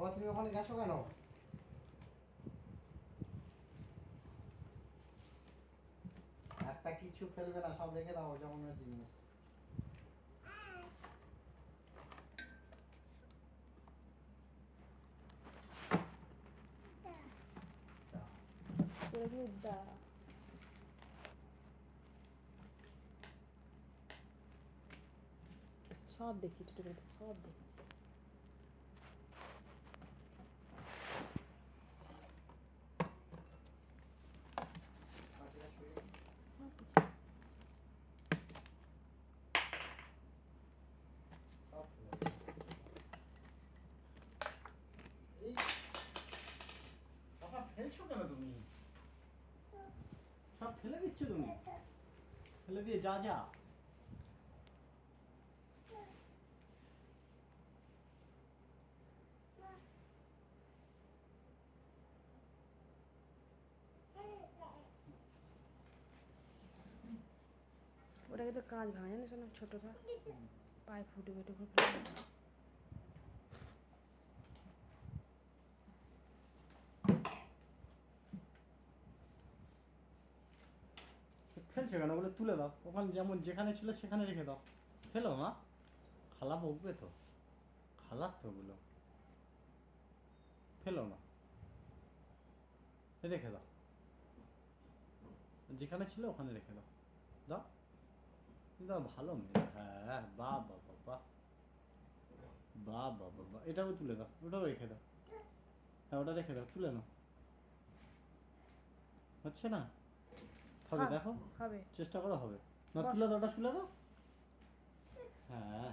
বাবা তুমি ওখানে গেছো কেন? একটা কিছু ফেলবে না, সব রেখে দাও যেমন জিনিস। সব দেখছি, সব দেখছি। ফেলছো কেন তুমি? সব ফেলে দিচ্ছ তুমি? ফেলে দিয়ে যা যা। ওটাকে তো কাজ ভাঙে জানিস না, ছোটটা পায়ে ফুটে ফুটে ফুটে। ফেলছো কেন? ওগুলো তুলে দাও, ওখানে যেমন যেখানে ছিল সেখানে রেখে দাও। ফেলো মা, খালা বকবে তো, খালার তো ওগুলো। ফেলো না, রেখে দাও, যেখানে ছিল ওখানে রেখে দাও। দাও দাও, ভালো মেয়ে। হ্যাঁ, বাহ বাবা বাহ, বাহ বাবা বাহ। এটাও তুলে দাও, ওটাও রেখে দাও। হ্যাঁ, ওটা রেখে দাও, তুলে নাও। হচ্ছে না? হবে, দেখো, হবে। চেষ্টা করো, হবে না। তুলে দাও, ওটা তুলে দাও। হ্যাঁ।